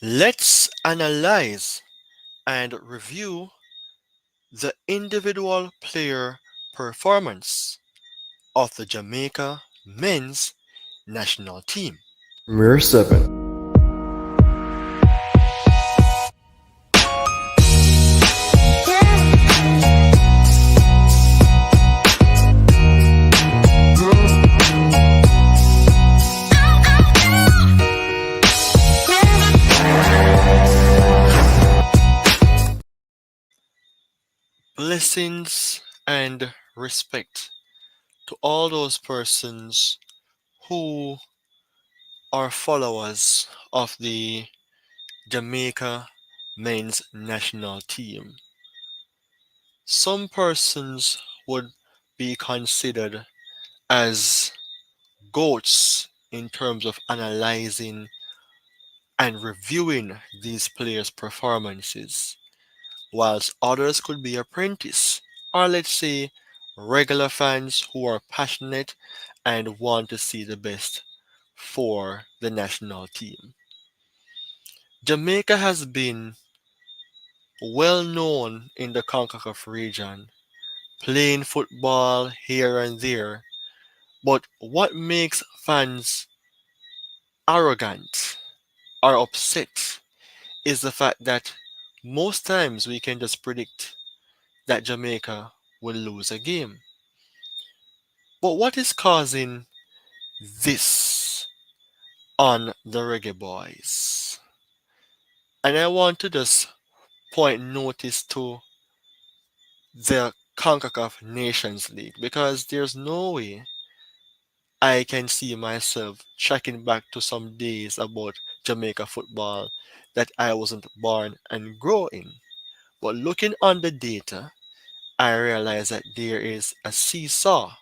Let's analyze and review the individual player performance of the Jamaica men's national team. Mirror 7. Blessings and respect to all those persons who are followers of the Jamaica men's national team. Some persons would be considered as goats in terms of analyzing and reviewing these players' performances, whilst others could be apprentice, or let's say regular fans who are passionate and want to see the best for the national team. Jamaica has been well known in the Concacaf region, playing football here and there, but what makes fans arrogant or upset is the fact that most times we can just predict that Jamaica will lose a game. But what is causing this on the Reggae Boys? And I want to just point notice to the Concacaf Nations League because there's no way I can see myself tracking back to some days about Jamaica football that I wasn't born and grow in. But looking on the data, I realize that there is a seesaw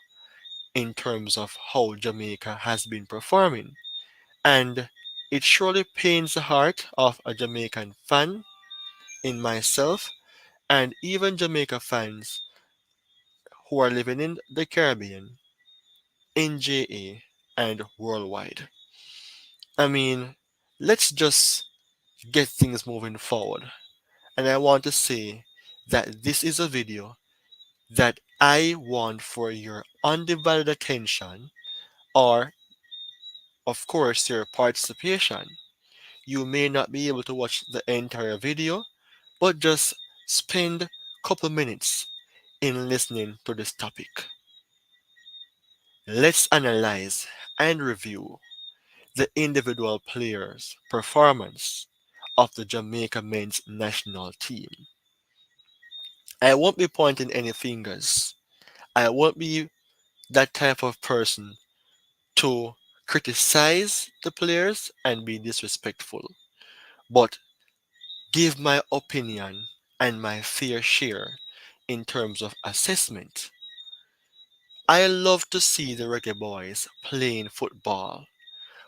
in terms of how Jamaica has been performing. And it surely pains the heart of a Jamaican fan in myself and even Jamaica fans who are living in the Caribbean, in JA, and worldwide. I mean, let's just get things moving forward. And I want to say that this is a video that I want for your undivided attention or, of course, your participation. You may not be able to watch the entire video, but just spend a couple minutes in listening to this topic. Let's analyze and review the individual players' performance of the Jamaica men's national team. I won't be pointing any fingers. I won't be that type of person to criticize the players and be disrespectful, but give my opinion and my fair share in terms of assessment. I love to see the Reggae Boys playing football,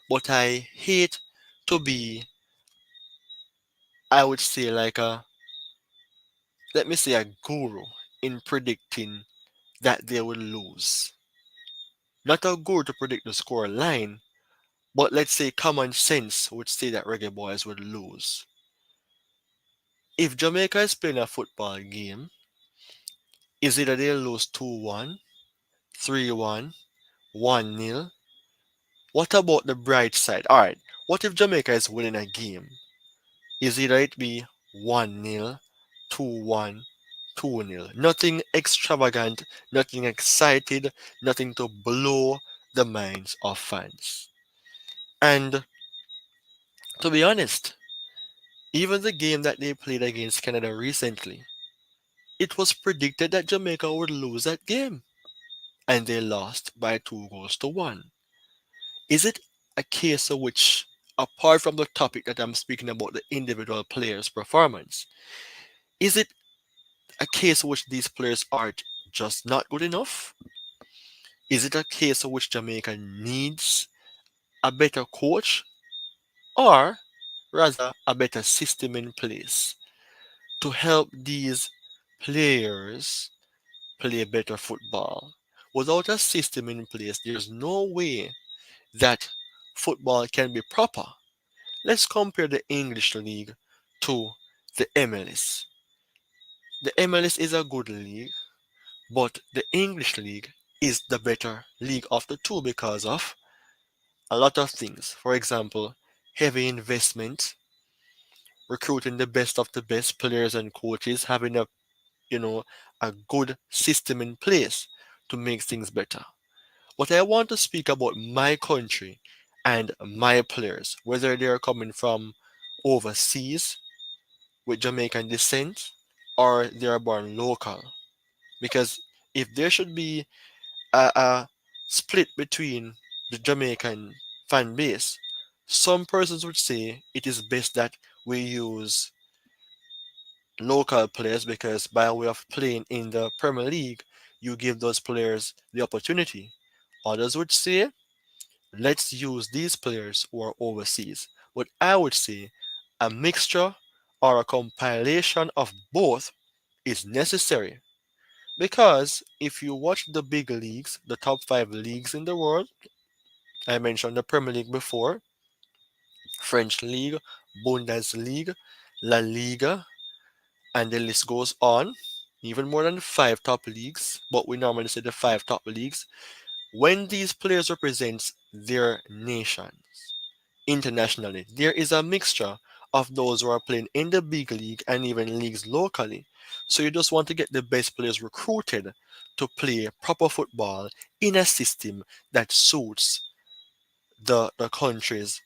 but I hate to be, I would say, like let me say, a guru in predicting that they will lose. Not a guru to predict the score line, but let's say common sense would say that Reggae Boys would lose. If Jamaica is playing a football game, is it that they'll lose 2-1, 3-1, 1-0? What about the bright side? Alright, what if Jamaica is winning a game? Is it that it be 1-0, 2-1, 2-0? Nothing extravagant, nothing excited, nothing to blow the minds of fans. And to be honest, even the game that they played against Canada recently, it was predicted that Jamaica would lose that game, and they lost by 2 goals to 1. Is it a case of which, apart from the topic that I'm speaking about, the individual players' performance, is it a case in which these players are just not good enough? Is it a case in which Jamaica needs a better coach, or rather a better system in place to help these players play better football? Without a system in place, there's no way that football can be proper. Let's compare the English league to the MLS. The MLS is a good league, but the English league is the better league of the two because of a lot of things. For example, heavy investment, recruiting the best of the best players and coaches, having you know, a good system in place to make things better. But I want to speak about my country and my players, whether they are coming from overseas with Jamaican descent or they are born local. Because if there should be a split between the Jamaican fan base, some persons would say it is best that we use local players because by way of playing in the Premier League, you give those players the opportunity. Others would say, let's use these players who are overseas. But I would say a mixture or a compilation of both is necessary. Because if you watch the big leagues, the top five leagues in the world, I mentioned the Premier League before, French League, Bundesliga, La Liga, and the list goes on. Even more than five top leagues, but we normally say the five top leagues. When these players represent their nations internationally, there is a mixture of those who are playing in the big league and even leagues locally. So you just want to get the best players recruited to play proper football in a system that suits the country's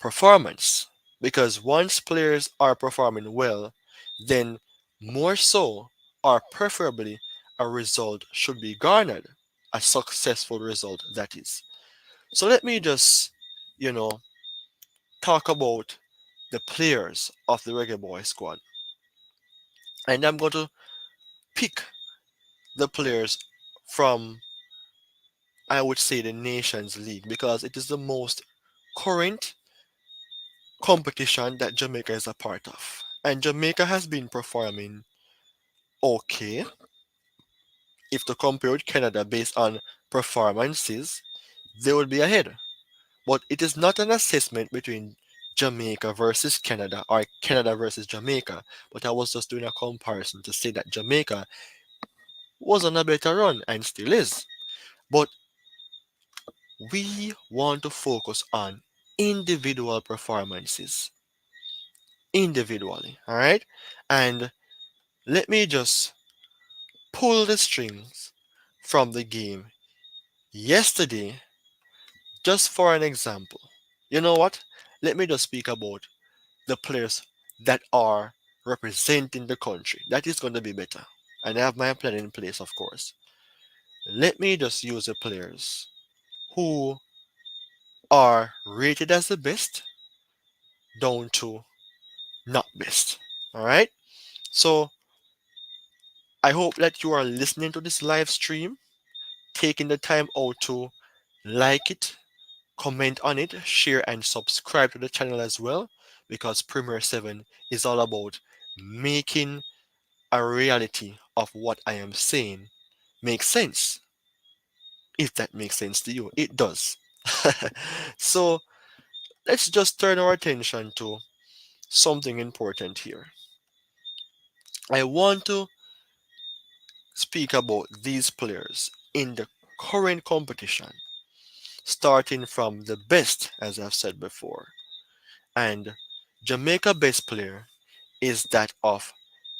performance. Because once players are performing well, then more so or preferably a result should be garnered. A successful result, that is. So let me just, you know, talk about the players of the Reggae Boy squad. And I'm going to pick the players from, I would say, the Nations League because it is the most current competition that Jamaica is a part of. And Jamaica has been performing okay if to compare with Canada based on performances, they would be ahead. But it is not an assessment between Jamaica versus Canada or Canada versus Jamaica, but I was just doing a comparison to say that Jamaica was on a better run and still is. But we want to focus on individual performances individually, all right? And let me just pull the strings from the game yesterday just for an example. You know what? Let me just speak about the players that are representing the country. That is going to be better. And I have my plan in place, of course. Let me just use the players who are rated as the best down to not best. All right? So I hope that you are listening to this live stream, taking the time out to like it, comment on it, share, and subscribe to the channel as well because Premier 7 is all about making a reality of what I am saying make sense. If that makes sense to you, it does. So let's just turn our attention to something important here. I want to speak about these players in the current competition, starting from the best, as I've said before. And Jamaica best player is that of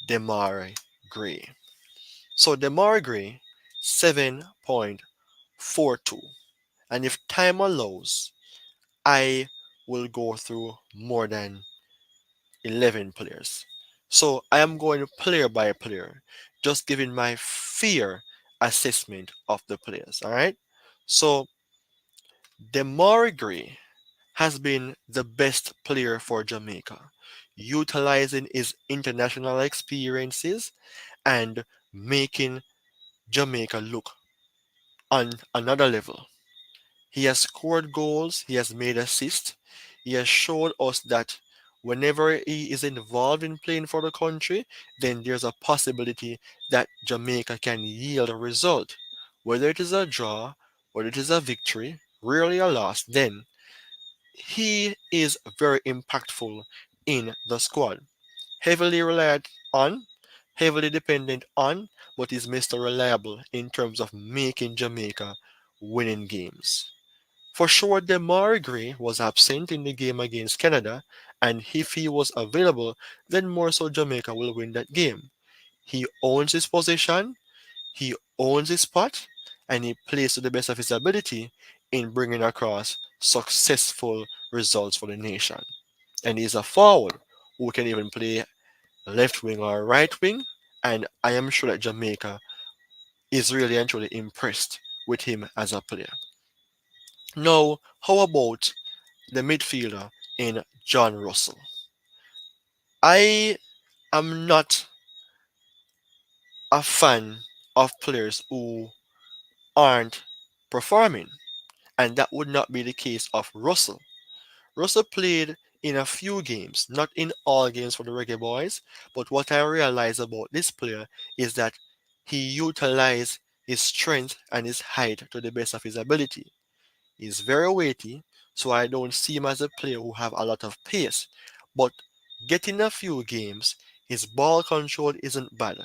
Demare Gray. So Demare Gray, 7.42. And if time allows, I will go through more than 11 players. So I am going player by player, just giving my fair assessment of the players. All right. So Demare Gray has been the best player for Jamaica, utilizing his international experiences and making Jamaica look on another level. He has scored goals, he has made assists, he has showed us that whenever he is involved in playing for the country, then there's a possibility that Jamaica can yield a result. Whether it is a draw, whether it is a victory, rarely a loss, then he is very impactful in the squad. Heavily relied on, heavily dependent on, but is Mr. Reliable in terms of making Jamaica winning games. For sure, Demar Gray was absent in the game against Canada, and if he was available, then more so Jamaica will win that game. He owns his position, he owns his spot, and he plays to the best of his ability in bringing across successful results for the nation. And he's a forward who can even play left wing or right wing, and I am sure that Jamaica is really and truly impressed with him as a player. Now, how about the midfielder in John Russell? I am not a fan of players who aren't performing, and that would not be the case of Russell. Russell played in a few games, not in all games for the Reggae Boys, but what I realize about this player is that he utilized his strength and his height to the best of his ability. He's very weighty, so I don't see him as a player who have a lot of pace. But getting a few games, his ball control isn't bad.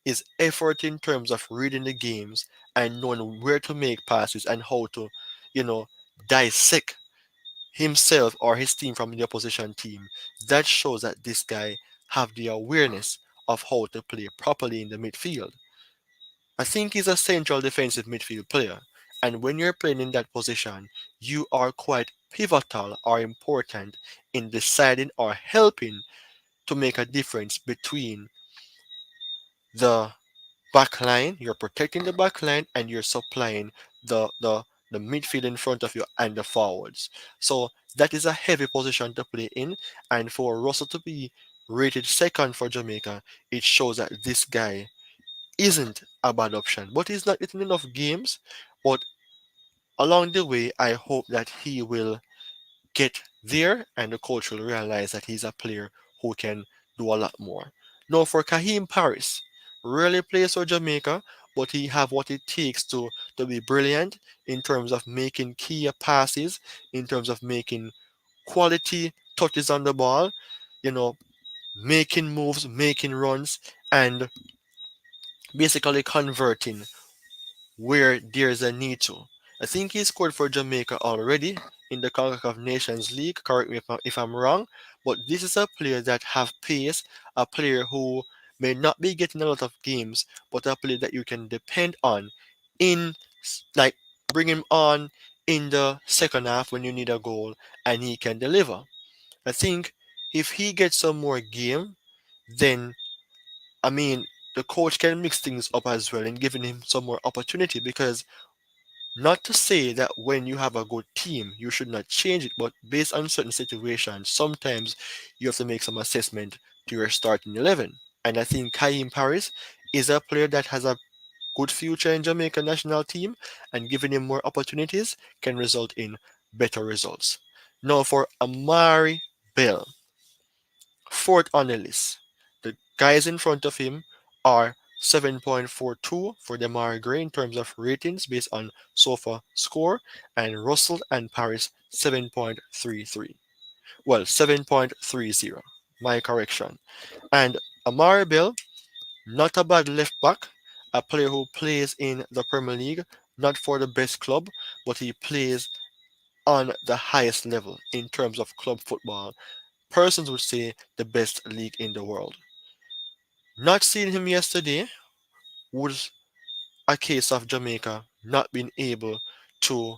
His effort in terms of reading the games and knowing where to make passes and how to, you know, dissect himself or his team from the opposition team, that shows that this guy have the awareness of how to play properly in the midfield. I think he's a central defensive midfield player, and when you're playing in that position, you are quite pivotal or important in deciding or helping to make a difference between the back line, you're protecting the back line, and you're supplying the midfield in front of you and the forwards. So that is a heavy position to play in, and for Russell to be rated second for Jamaica, it shows that this guy isn't a bad option. But he's not getting enough games. But along the way, I hope that he will get there and the coach will realize that he's a player who can do a lot more. Now for Kahim Paris, rarely plays for Jamaica, but he have what it takes to be brilliant in terms of making key passes, in terms of making quality touches on the ball, you know, making moves, making runs, and basically converting where there's a need to. I think he scored for Jamaica already in the Concacaf Nations League. Correct me if I'm wrong, but this is a player that have pace, a player who may not be getting a lot of games, but a player that you can depend on in like bring him on in the second half when you need a goal and he can deliver. I think if he gets some more game, then I mean the coach can mix things up as well and giving him some more opportunity because not to say that when you have a good team, you should not change it, but based on certain situations, sometimes you have to make some assessment to your starting 11. And I think Kaim Paris is a player that has a good future in Jamaica national team, and giving him more opportunities can result in better results. Now for Amari Bell, fourth on the list. The guys in front of him are 7.42 for Demar Gray in terms of ratings based on SOFA score, and Russell and Paris 7.33. Well, 7.30. My correction. And Amari Bell, not a bad left back, a player who plays in the Premier League, not for the best club, but he plays on the highest level in terms of club football. Persons would say the best league in the world. Not seeing him yesterday was a case of Jamaica not being able to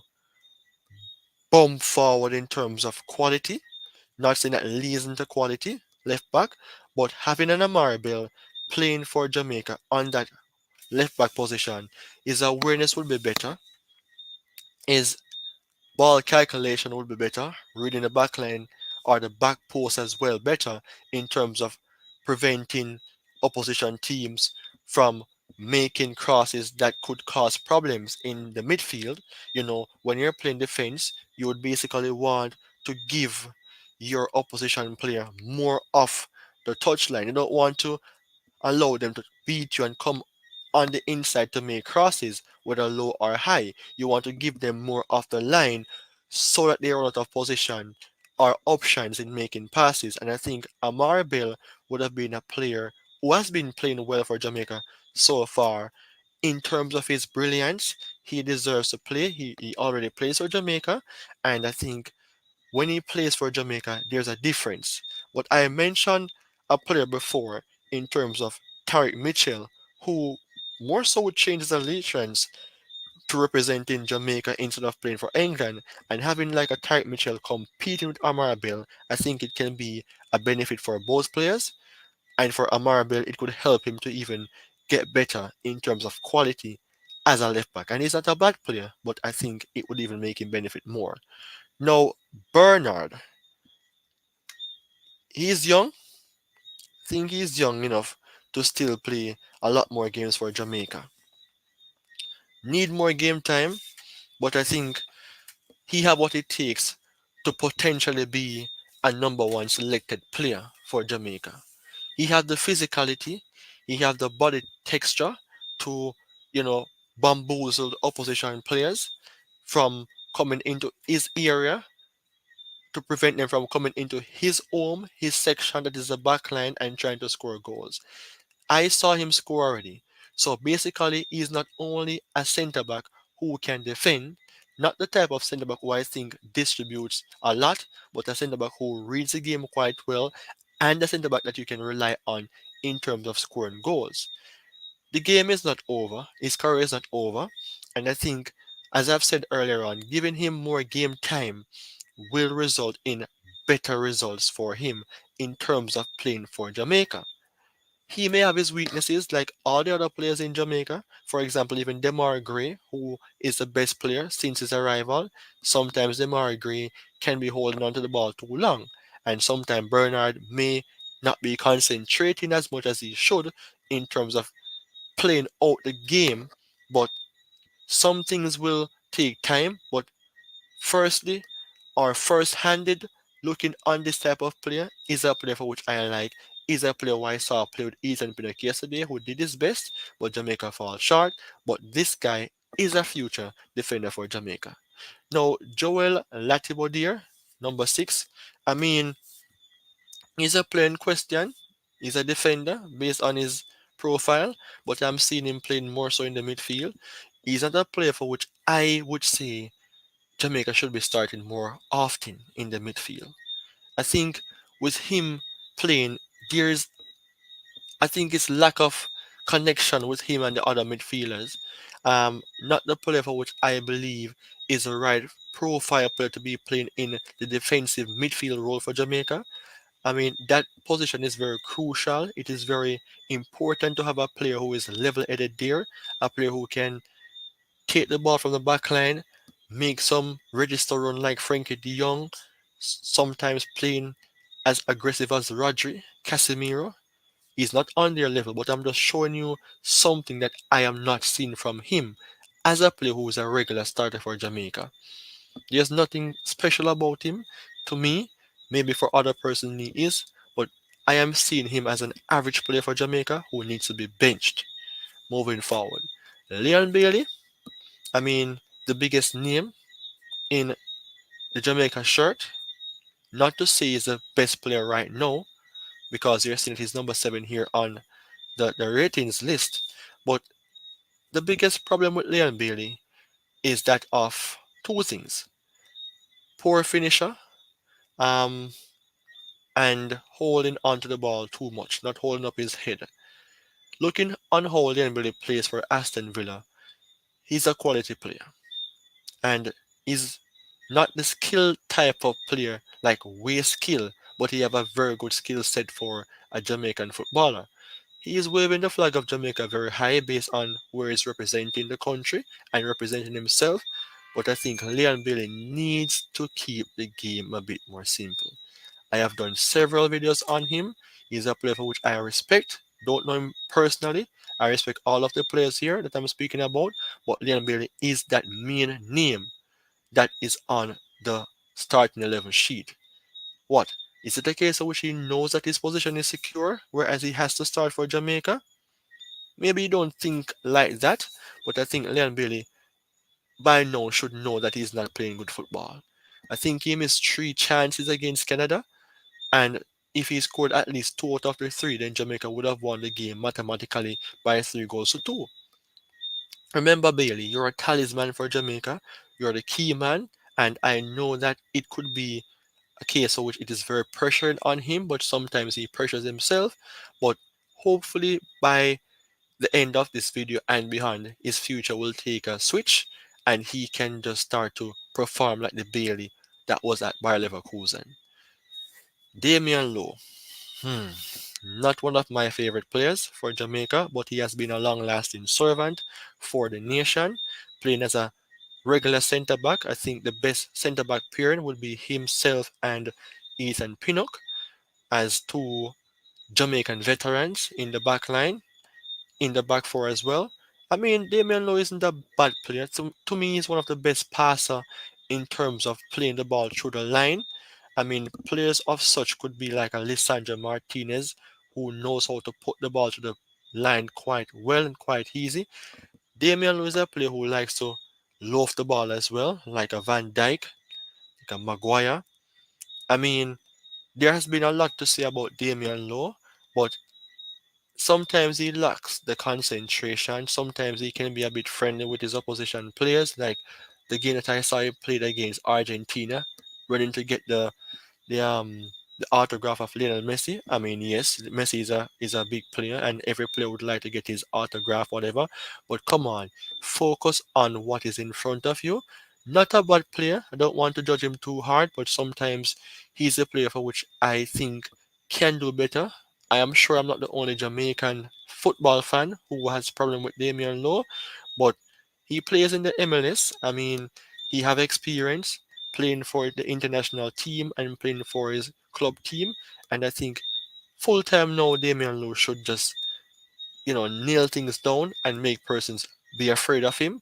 bump forward in terms of quality. Not saying that leads into quality, left back, but having an Amari Bill playing for Jamaica on that left back position, his awareness would be better, his ball calculation would be better, reading the back line or the back post as well better in terms of preventing opposition teams from making crosses that could cause problems in the midfield. You know, when you're playing defense, you would basically want to give your opposition player more off the touchline. You don't want to allow them to beat you and come on the inside to make crosses, whether low or high. You want to give them more off the line so that they run out of position or options in making passes. And I think Amar Bill would have been a player who has been playing well for Jamaica so far. In terms of his brilliance, he deserves to play. He already plays for Jamaica, and I think when he plays for Jamaica, there's a difference. But I mentioned a player before in terms of Tariq Mitchell, who more so would change his allegiance to representing Jamaica instead of playing for England, and having like a Tariq Mitchell competing with Amara Bill, I think it can be a benefit for both players. And for Amara Bill, it could help him to even get better in terms of quality as a left back. And he's not a bad player, but I think it would even make him benefit more. Now, Bernard, he's young. I think he's young enough to still play a lot more games for Jamaica. Need more game time, but I think he have what it takes to potentially be a number one selected player for Jamaica. He have the physicality, he have the body texture to, you know, bamboozle the opposition players from coming into his area, to prevent them from coming into his home, his section that is the back line, and trying to score goals. I saw him score already. So basically, he's not only a centre back who can defend, not the type of centre back who I think distributes a lot, but a centre back who reads the game quite well, and a centre back that you can rely on in terms of scoring goals. The game is not over, his career is not over, and I think, as I've said earlier on, giving him more game time will result in better results for him in terms of playing for Jamaica. He may have his weaknesses like all the other players in Jamaica. For example, even Demar Gray, who is the best player since his arrival. Sometimes Demar Gray can be holding onto the ball too long, and sometimes Bernard may not be concentrating as much as he should in terms of playing out the game. But some things will take time. But firstly, or first-handed looking on this type of player is a player for which I like. Is a player who I saw play with Ethan Pinnock yesterday, who did his best, but Jamaica fall short. But this guy is a future defender for Jamaica. Now, Joel Latibodier, number 6. I mean, he's a player in question. He's a defender based on his profile, but I'm seeing him playing more so in the midfield. He's not a player for which I would say Jamaica should be starting more often in the midfield. I think with him playing, there's I think it's lack of connection with him and the other midfielders. Not the player for which I believe is the right profile player to be playing in the defensive midfield role for Jamaica. I mean, that position is very crucial. It is very important to have a player who is level headed there, a player who can take the ball from the back line, make some register run like Frankie de Jong, sometimes playing as aggressive as Rodri, Casemiro. He's not on their level, but I'm just showing you something that I am not seeing from him as a player who is a regular starter for Jamaica. There's nothing special about him to me. Maybe for other person he is, but I am seeing him as an average player for Jamaica who needs to be benched moving forward. Leon Bailey, I mean, the biggest name in the Jamaica shirt. Not to say he's the best player right now, because you're seeing that he's number 7 here on the ratings list. But the biggest problem with Leon Bailey is that of two things: poor finisher, um, and holding onto the ball too much, not holding up his head. Looking on how Leon Bailey plays for Aston Villa, he's a quality player. And he's not the skill type of player like way skill, but he have a very good skill set for a Jamaican footballer. He is waving the flag of Jamaica very high based on where he's representing the country and representing himself. But I think Leon Bailey needs to keep the game a bit more simple. I have done several videos on him. He's a player for which I respect. Don't know him personally. I respect all of the players here that I'm speaking about, but Leon Bailey is that main name that is on the starting 11 sheet. What? Is it a case in which he knows that his position is secure, whereas he has to start for Jamaica? Maybe you don't think like that, but I think Leon Bailey by now should know that he's not playing good football. I think he missed three chances against Canada, and if he scored at least two out of the three, then Jamaica would have won the game mathematically by 3 goals to 2. Remember, Bailey, you're a talisman for Jamaica. You're the key man, and I know that it could be a case of which it is very pressured on him, but sometimes he pressures himself. But hopefully, by the end of this video and beyond, his future will take a switch, and he can just start to perform like the Bailey that was at Bayer Leverkusen. Damian Lowe. Hmm. Not one of my favorite players for Jamaica, but he has been a long lasting servant for the nation, playing as a regular centre back. I think the best centre back pairing would be himself and Ethan Pinnock as two Jamaican veterans in the back line, in the back four as well. I mean, Damian Lowe isn't a bad player. To me, he's one of the best passer in terms of playing the ball through the line. I mean, players of such could be like a Lissandra Martinez, who knows how to put the ball to the line quite well and quite easy. Damian Lowe is a player who likes to loaf the ball as well, like a Van Dijk, like a Maguire. I mean, there has been a lot to say about Damian Lowe, but sometimes he lacks the concentration. Sometimes he can be a bit friendly with his opposition players, like the game that I saw he played against Argentina, running to get the autograph of Lionel Messi. I mean, yes, Messi is a big player, and every player would like to get his autograph, whatever. But come on, focus on what is in front of you. Not a bad player. I don't want to judge him too hard, but sometimes he's a player for which I think can do better. I am sure I'm not the only Jamaican football fan who has problem with Damian Lowe, but he plays in the MLS. I mean, he have experience playing for the international team and playing for his club team. And I think full time now, Damian Lowe should just, nail things down and make persons be afraid of him,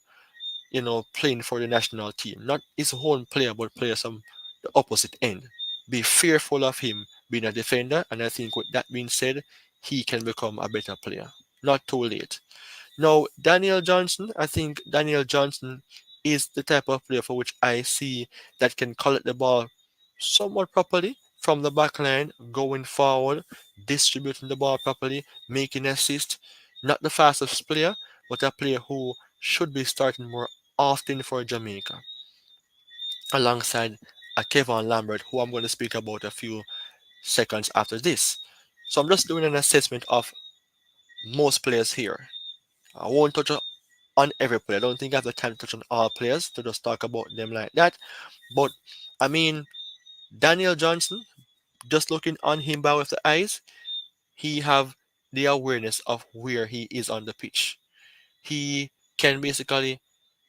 playing for the national team. Not his own player, but players from the opposite end. Be fearful of him being a defender. And I think with that being said, he can become a better player. Not too late. Now, Daniel Johnson, I think Daniel Johnson is the type of player for which I see that can collect the ball somewhat properly from the back line, going forward, distributing the ball properly, making assists. Not the fastest player, but a player who should be starting more often for Jamaica, alongside a Kevin Lambert, who I'm going to speak about a few seconds after this. So I'm just doing an assessment of most players here. I won't touch on every player. I don't think I have the time to touch on all players to just talk about them like that. But I mean, Daniel Johnson, just looking on him by with the eyes, he have the awareness of where he is on the pitch. He can basically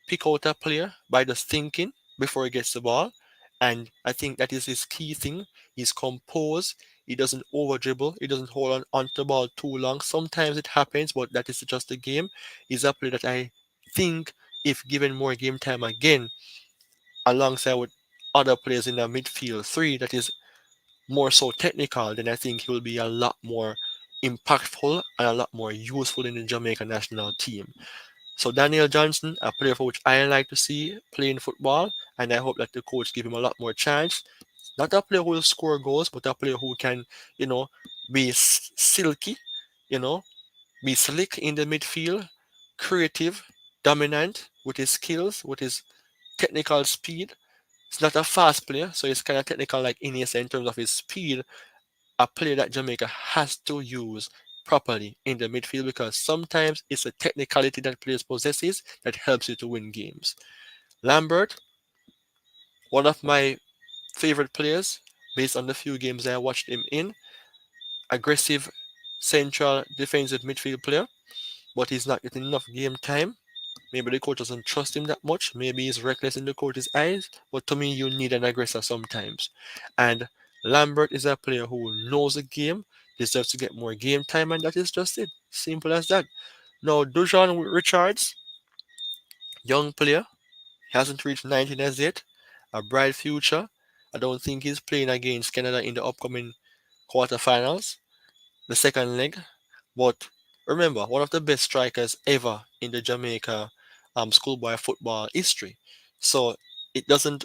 pick out a player by just thinking before he gets the ball. And I think that is his key thing. He's composed. He doesn't over dribble. He doesn't hold onto the ball too long. Sometimes it happens, but that is just a game. He's a player that I think, if given more game time again, alongside with other players in the midfield three, that is more so technical, then I think he will be a lot more impactful and a lot more useful in the Jamaica national team. So Daniel Johnson, a player for which I like to see playing football, and I hope that the coach give him a lot more chance. Not a player who will score goals, but a player who can, you know, be silky, you know, be slick in the midfield, creative, dominant with his skills, with his technical speed. He's not a fast player, so he's kind of technical like Iniesta in terms of his speed. A player that Jamaica has to use properly in the midfield, because sometimes it's a technicality that players possesses that helps you to win games. Lambert, one of my favorite players based on the few games I watched him in. Aggressive central defensive midfield player, but he's not getting enough game time. Maybe the coach doesn't trust him that much. Maybe he's reckless in the coach's eyes. But to me, you need an aggressor sometimes. And Lambert is a player who knows the game, deserves to get more game time, and that is just it. Simple as that. Now, Dujon Richards, young player, hasn't reached 19 as yet. A bright future. I don't think he's playing against Canada in the upcoming quarterfinals, the second leg. But remember, one of the best strikers ever in the Jamaica schoolboy football history. So it doesn't,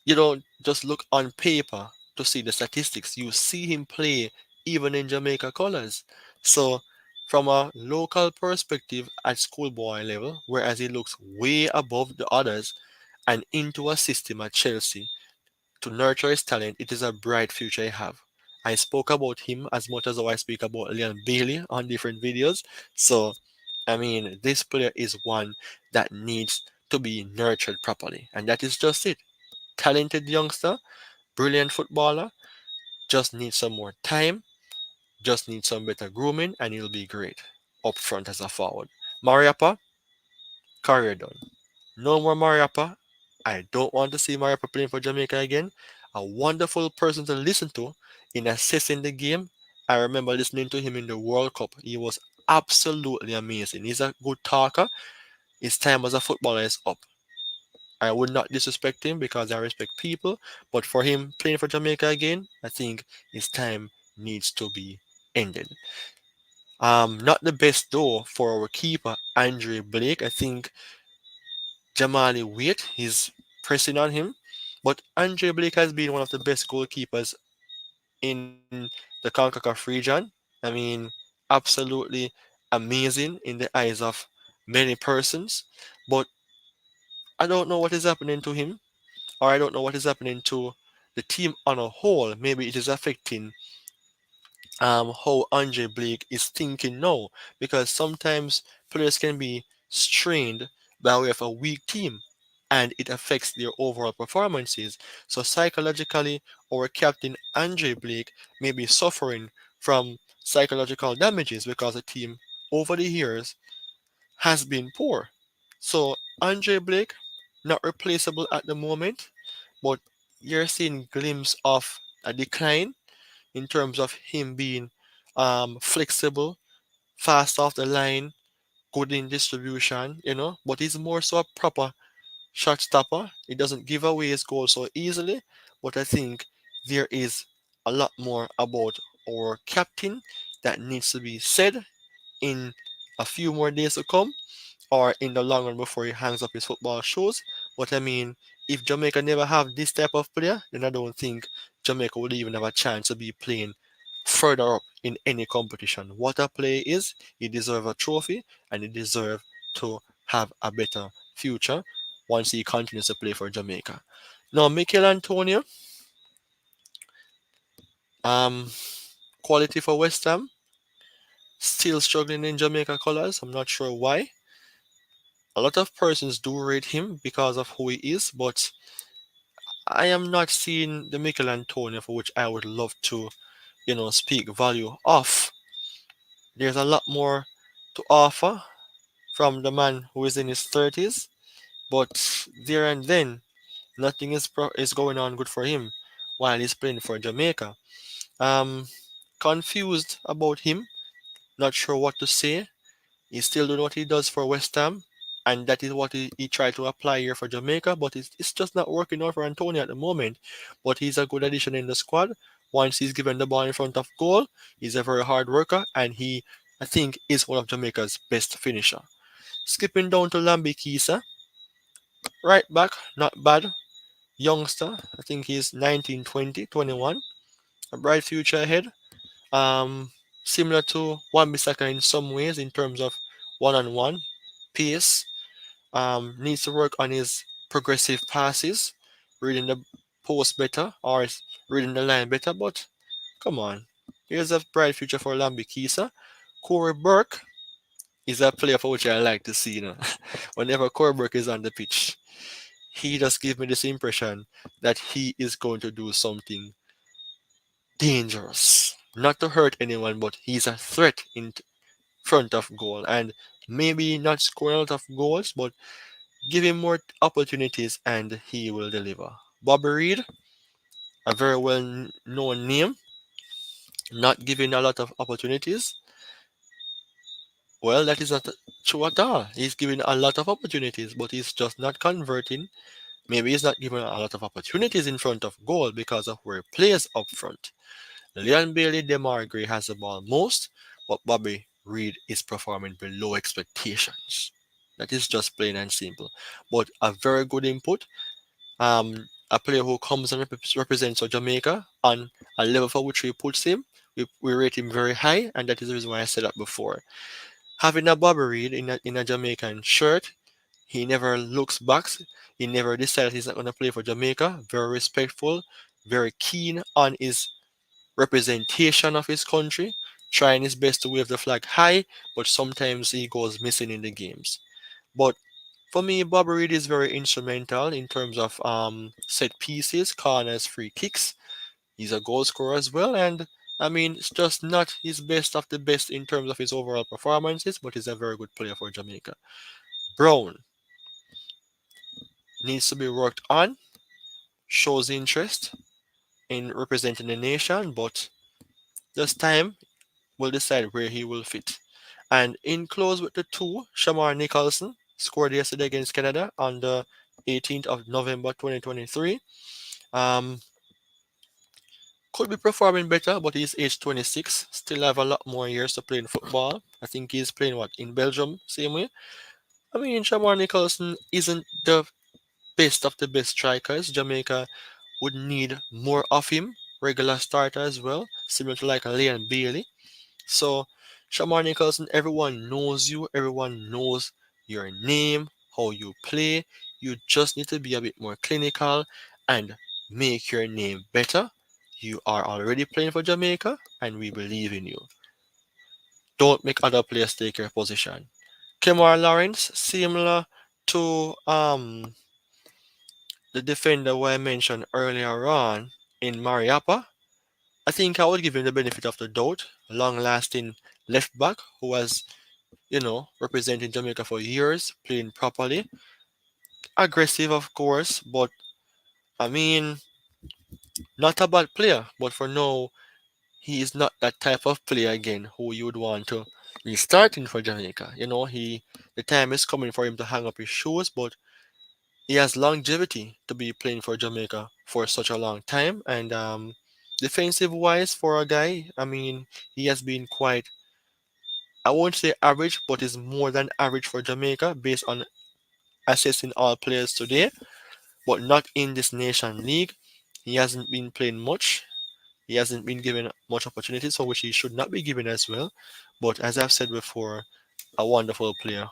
You don't just look on paper to see the statistics. You see him play even in Jamaica colors. So, from a local perspective at schoolboy level, whereas he looks way above the others and into a system at Chelsea to nurture his talent, it is a bright future I have. I spoke about him as much as how I speak about Leon Bailey on different videos. So, I mean, this player is one that needs to be nurtured properly. And that is just it. Talented youngster, brilliant footballer, just needs some more time, just needs some better grooming, and he'll be great up front as a forward. Mariappa, career done. No more Mariappa. I don't want to see Mariappa playing for Jamaica again. A wonderful person to listen to in assessing the game. I remember listening to him in the World Cup. He was absolutely amazing. He's a good talker. His time as a footballer is up. I would not disrespect him because I respect people, but for him playing for Jamaica again, I think his time needs to be ended. Not the best though for our keeper Andre Blake. I think Jamali Waite is pressing on him, but Andre Blake has been one of the best goalkeepers in the Concacaf region. I mean, absolutely amazing in the eyes of many persons, but I don't know what is happening to him, or I don't know what is happening to the team on a whole. Maybe it is affecting how Andre Blake is thinking now, because sometimes players can be strained by way of a weak team and it affects their overall performances. So psychologically, our captain Andre Blake may be suffering from psychological damages because the team over the years has been poor. So Andre Blake, not replaceable at the moment, but you're seeing glimpses of a decline in terms of him being flexible, fast off the line, good in distribution, but he's more so a proper shot stopper. He doesn't give away his goal so easily, but I think there is a lot more about our captain that needs to be said in a few more days to come or in the long run before he hangs up his football shoes. But I mean, if Jamaica never have this type of player, then I don't think Jamaica would even have a chance to be playing further up in any competition. What a player is, he deserves a trophy and he deserves to have a better future once he continues to play for Jamaica. Now, Mikel Antonio, um, quality for West Ham, still struggling in Jamaica colours. I'm not sure why. A lot of persons do rate him because of who he is, but I am not seeing the Mikel Antonio for which I would love to, speak value of. There's a lot more to offer from the man who is in his 30s, but there and then, nothing is going on good for him while he's playing for Jamaica. Um, Confused about him, not sure what to say. He's still doing what he does for West Ham, and that is what he tried to apply here for Jamaica, but it's just not working out for Antonio at the moment. But he's a good addition in the squad. Once he's given the ball in front of goal, he's a very hard worker, and he, I think, is one of Jamaica's best finisher. Skipping down to Lambi Kisa, right back, not bad. Youngster, I think he's 19, 20, 21. A bright future ahead. Um, Similar to Wan Bissaka in some ways in terms of one-on-one pace. Needs to work on his progressive passes, reading the post better or reading the line better. But come on, here's a bright future for Lambi Kisa. Corey Burke is a player for which I like to see. Whenever Corey Burke is on the pitch, he just gives me this impression that he is going to do something dangerous. Not to hurt anyone, but he's a threat in front of goal. And maybe not score a lot of goals, but give him more opportunities and he will deliver. Bobby Reed, a very well known name, not giving a lot of opportunities. Well, that is not true at all. He's giving a lot of opportunities, but he's just not converting. Maybe he's not giving a lot of opportunities in front of goal because of where he plays up front. Leon Bailey Demar Gray has the ball most, but Bobby Reed is performing below expectations. That is just plain and simple. But a very good input. a player who comes and represents Jamaica on a level for which we puts him. We rate him very high, and that is the reason why I said that before. Having a Bobby Reed in a Jamaican shirt, he never looks back. He never decides he's not going to play for Jamaica. Very respectful, very keen on his representation of his country, trying his best to wave the flag high, but sometimes he goes missing in the games. But for me, Bobby Reed is very instrumental in terms of set pieces, corners, free kicks. He's a goal scorer as well, and I mean, it's just not his best of the best in terms of his overall performances, but he's a very good player for Jamaica. Brown needs to be worked on, shows interest in representing the nation, but this time will decide where he will fit. And in close with the two, Shamar Nicholson scored yesterday against Canada on the 18th of November 2023. Um, could be performing better, but he's age 26. Still have a lot more years to play in football. I think he's playing what in Belgium, same way. I mean, Shamar Nicholson isn't the best of the best strikers. Jamaica would need more of him, regular starter as well, similar to like a Leon Bailey. So, Shamar Nicholson, everyone knows you, everyone knows your name, how you play. You just need to be a bit more clinical and make your name better. You are already playing for Jamaica, and we believe in you. Don't make other players take your position. Kemar Lawrence, similar to the defender who I mentioned earlier on in Mariapa. I think I would give him the benefit of the doubt. Long lasting left back who has, representing Jamaica for years, playing properly. Aggressive, of course, but I mean, not a bad player. But for now, he is not that type of player again who you would want to be starting for Jamaica. The time is coming for him to hang up his shoes, but he has longevity to be playing for Jamaica for such a long time. And defensive wise, for a guy, I mean, he has been quite, I won't say average, but is more than average for Jamaica based on assessing all players today, but not in this nation league. He hasn't been playing much. He hasn't been given much opportunities for which he should not be given as well. But as I've said before, a wonderful player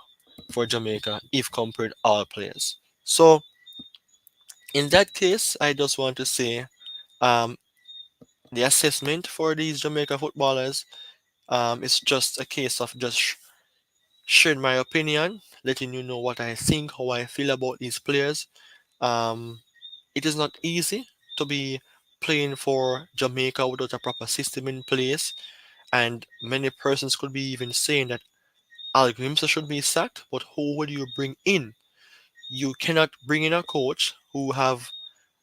for Jamaica if compared all players. So in that case, I just want to say um, the assessment for these Jamaica footballers is just a case of just sharing my opinion, letting you know what I think, how I feel about these players. Um, it is not easy to be playing for Jamaica without a proper system in place, and many persons could be even saying that Al Grimsa should be sacked, but who would you bring in? You cannot bring in a coach who have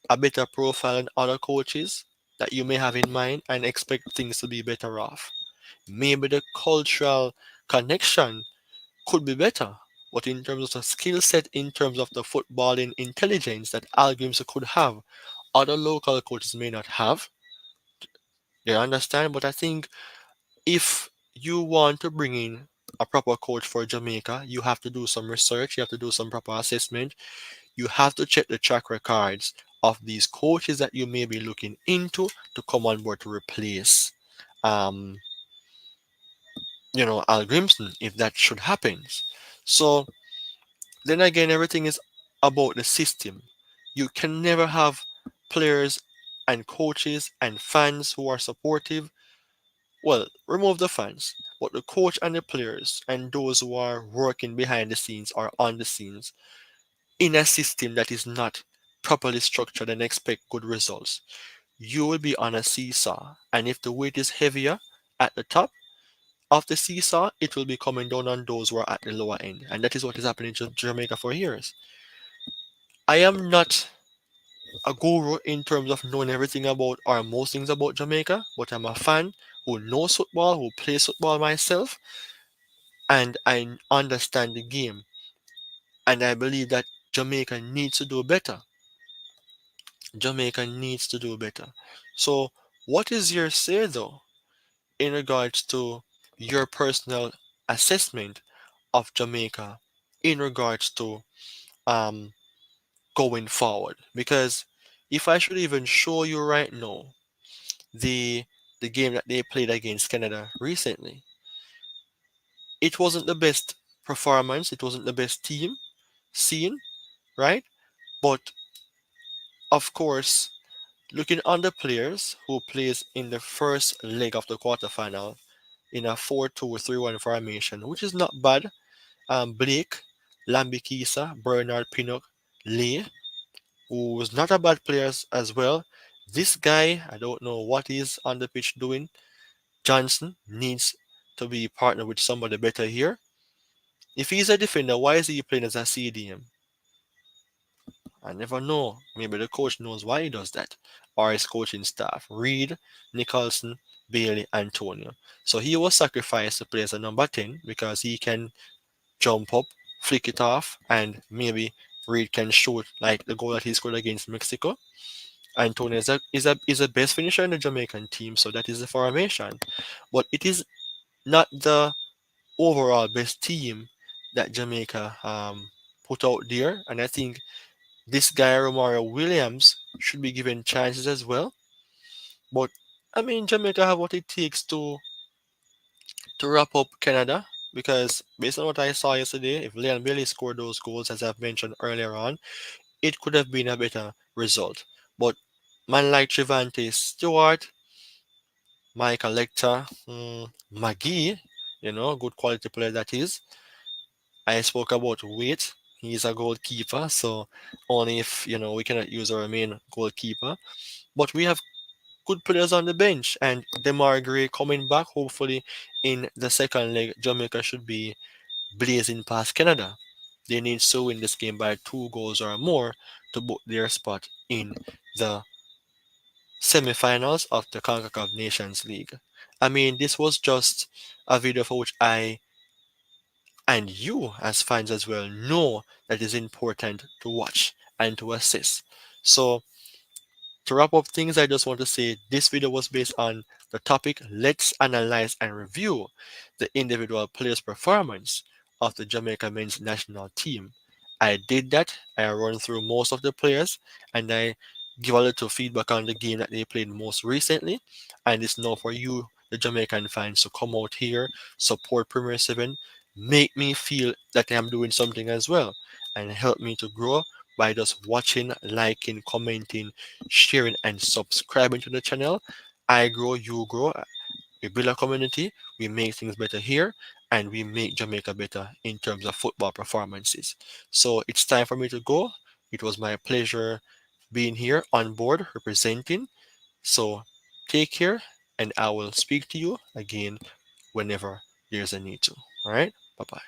a better profile than other coaches that you may have in mind and expect things to be better off. Maybe the cultural connection could be better, but in terms of the skill set, in terms of the footballing intelligence that Al Grimsa could have, other local coaches may not have. You understand? But I think if you want to bring in a proper coach for Jamaica, you have to do some research, you have to do some proper assessment, you have to check the track records of these coaches that you may be looking into to come on board to replace um Al Grimson if that should happen. So then again, everything is about the system. You can never have players and coaches and fans who are supportive. Well, remove the fans, but the coach and the players and those who are working behind the scenes or on the scenes in a system that is not properly structured and expect good results, you will be on a seesaw. And if the weight is heavier at the top of the seesaw, it will be coming down on those who are at the lower end. And that is what is happening in Jamaica for years. I am not a guru in terms of knowing everything about or most things about Jamaica, but I'm a fan who knows football, who plays football myself, and I understand the game. And I believe that Jamaica needs to do better. Jamaica needs to do better. So, what is your say though in regards to your personal assessment of Jamaica in regards to um going forward? Because If I should even show you right now the the game that they played against Canada recently, it wasn't the best performance, it wasn't the best team seen, right? But of course, looking on the players who plays in the first leg of the quarterfinal in a 4-2-3-1 formation, which is not bad. Blake, Lambikisa, Bernard Pinnock, Lee, who was not a bad player as well. This guy, I don't know what he's on the pitch doing. Johnson needs to be partnered with somebody better here. If he's a defender, why is he playing as a CDM? I never know. Maybe the coach knows why he does that. Or his coaching staff. Reed, Nicholson, Bailey, Antonio. So he was sacrificed to play as a number 10 because he can jump up, flick it off, and maybe Reed can shoot like the goal that he scored against Mexico. Antonio is a best finisher in the Jamaican team, so that is the formation. But it is not the overall best team that Jamaica put out there, and I think this guy Romario Williams should be given chances as well. But I mean, Jamaica have what it takes to wrap up Canada because based on what I saw yesterday, if Leon Bailey scored those goals as I've mentioned earlier on, it could have been a better result. But man like Trevante Stewart, Michael Lecter, McGee, good quality player that is. I spoke about weight. He's a goalkeeper, so only if we cannot use our main goalkeeper. But we have good players on the bench, and Demar Gray coming back. Hopefully, in the second leg, Jamaica should be blazing past Canada. They need to win this game by 2 goals or more to book their spot in the semi-finals of the Concacaf Nations League. I mean, this was just a video for which I and you as fans as well know that is important to watch and to assess. So to wrap up things, I just want to say this video was based on the topic let's analyze and review the individual players' performance of the Jamaica men's national team. I did that. I run through most of the players and I give a little feedback on the game that they played most recently. And it's now for you, the Jamaican fans, to come out here, support Premier 7, make me feel that I am doing something as well, and help me to grow by just watching, liking, commenting, sharing, and subscribing to the channel. I grow, you grow. We build a community, we make things better here, and we make Jamaica better in terms of football performances. So it's time for me to go. It was my pleasure being here on board representing. So take care, and I will speak to you again whenever there's a need to. All right, bye bye.